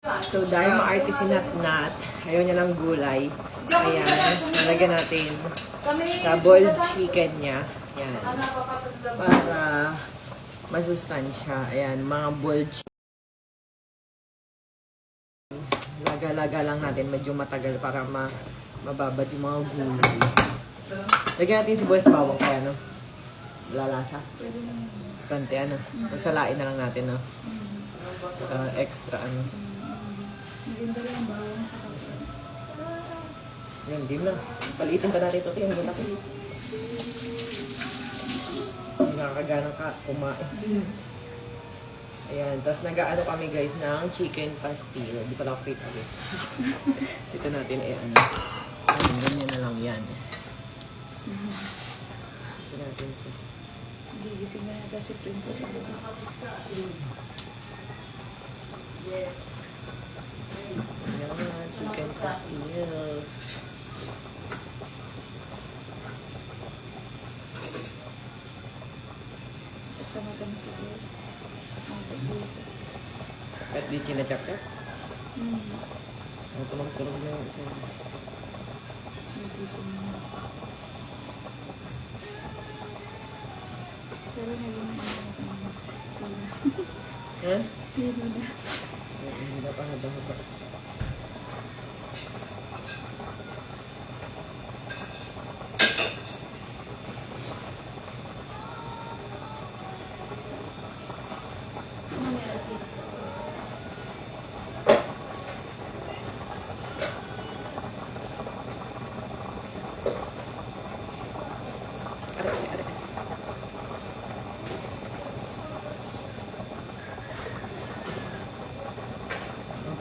So, dahil maarte si Nat, ayaw niya ng gulay. Ayan, nalagyan natin sa boiled chicken niya. Ayan. Para masustansya. Ayan, mga boiled chicken. Laga-laga lang natin. Medyo matagal para mababad yung mga gulay. Lagyan natin si Boy's bawang kaya, no? Lalasa. Kante, ano? Masalain na lang natin, no? Extra, ano? Maganda lang bawang sa kapatid. Yan, game na. Paliitin pa natin ito. Tingnan mo na. Hindi nakakaganang ka kumain. Ayan. Tapos nag-ano kami guys ng chicken pastil. Hindi pala ako fit agad. Ito natin ay ano. Ayan, ganyan na lang yan. Ito natin ito. Gigising na yata si Princess. Yes. Ayan, chicken pastil. At sa matang si Grace. At di kinachap ka? Hmm. Ang tulog-tulog na yung isa. Gigising na. Pero ngayon Ha? Hindi na. Hindi na pa haba-haba.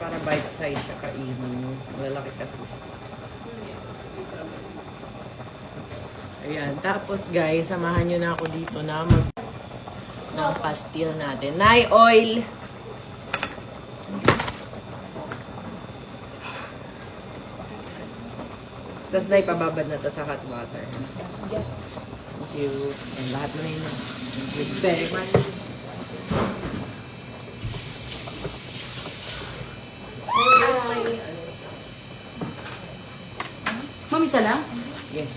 Para bite size siya kainin. Malalaki kasi. Ayan. Tapos guys, samahan nyo na ako dito na ng pastil natin. Nay, oil! Tapos na ipababad na to sa hot water. Yes. Thank you. And lahat na yun. Thank you very much. Ma'am, isa lang? Yes.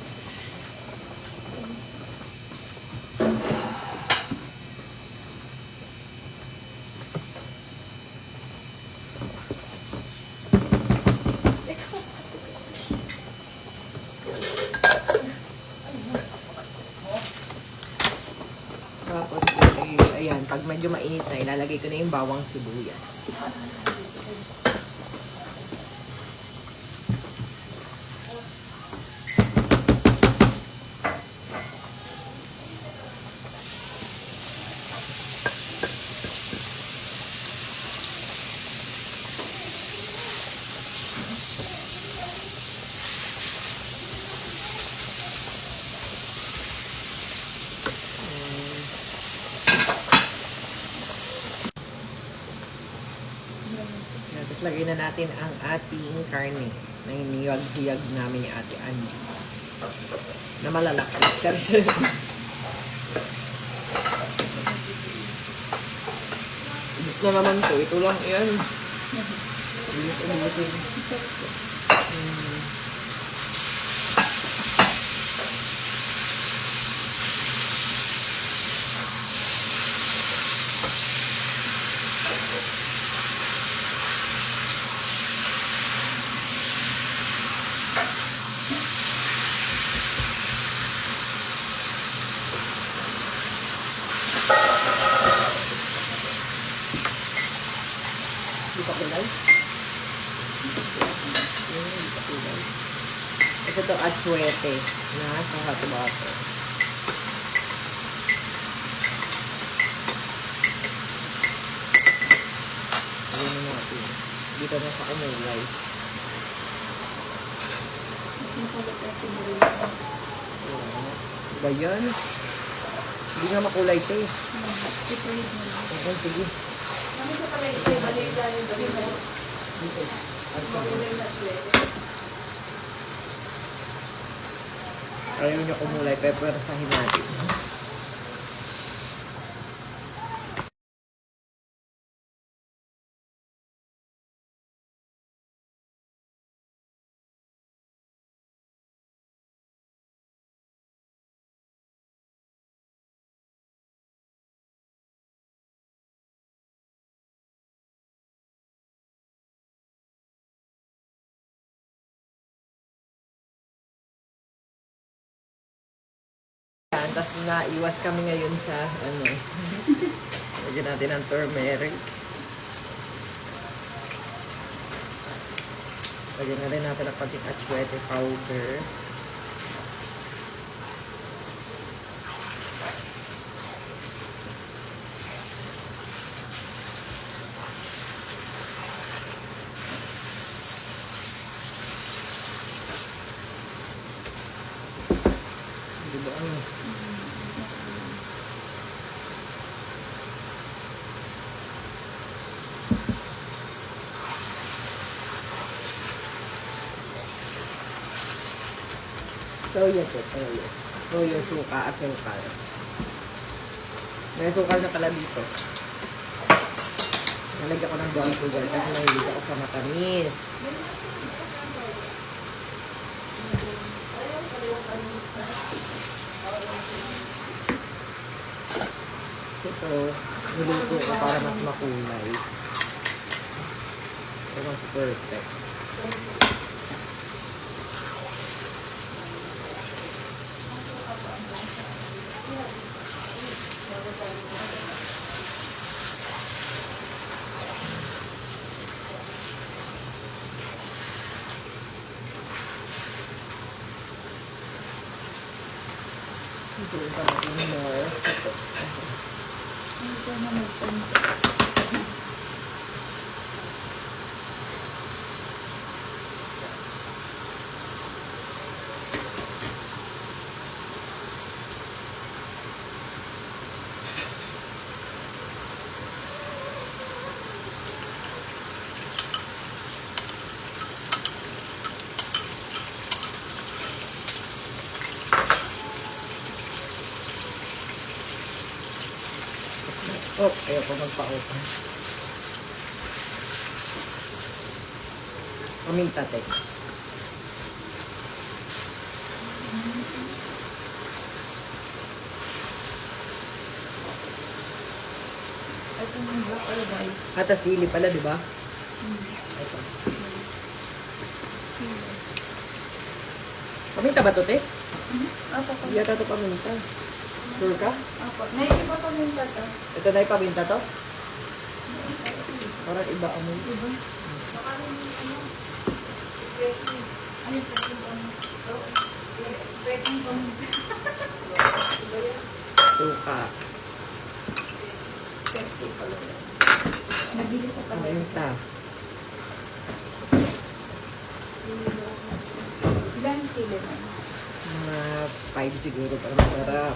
Tapos, ayan, pag medyo mainit na, ilalagay ko na yung bawang sibuyas. Tapos lagay na natin ang ating karne na hiniyag-hiyag namin ni Ate Angie. Na malalaki. Cheers. Ubus na naman to. Ito lang yan. Ubusin. Di pa kulay? Di pa kulay. Ito to atsuete na sa hot water. Ayan na natin. Dito na sa kumulay. Ba yan? Hindi nga makulay ito eh. Okay, sige. Ayaw nyo kumulay, peppersahin natin. Tapos naiwas kami ngayon sa, ano, lagyan natin ng turmeric. Lagyan na rin natin ang konting atsuete powder. Diba ano? Toyo po, toyo. Toyo, suka, asukal. May asukal na pala dito. Nalagyan ko ng brown sugar kasi nahilig ako sa matamis. Ito, niluto ko para mas makulay. Ito mas perfect. Ito pa natin more. Ito. Ito na magpunta. Oh, ayoko magpa-open. Paminta, te. Ito yung black alabay. Ata sili pala, di ba? Ito. Paminta ba to, te? Apo ko. Hindi ata ito paminta. Sure ka? Apo. Naiiba pa min pa to. Ito na yung paminta to? Parang iba amoy. Diba? Ano po yung ano? Pwedeng paminta. Suka. Nabili sa pala. Paminta. Ilan sila na? Mga 5 siguro para masarap.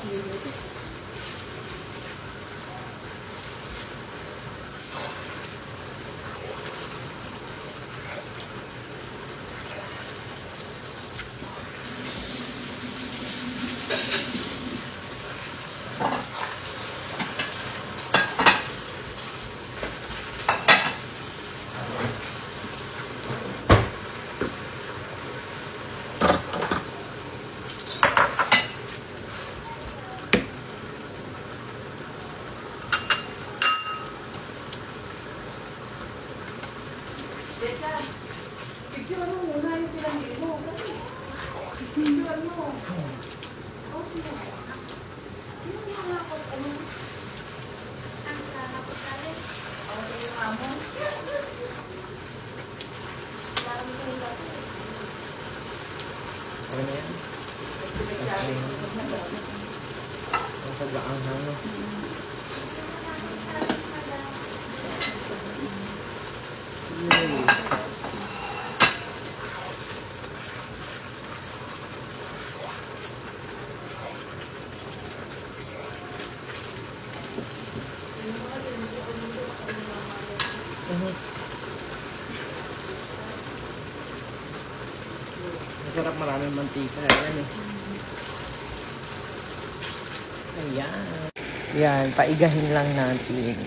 Picture mo muna yung pinangin mo. Picture mo. Yung mga ano? Ang sarap ko tali. Yung amo. Ano na yan? Ang sobrang hanga. Yay. Masarap, maraming mantika. Ayan eh. Ayan. Yan, paigahin lang natin.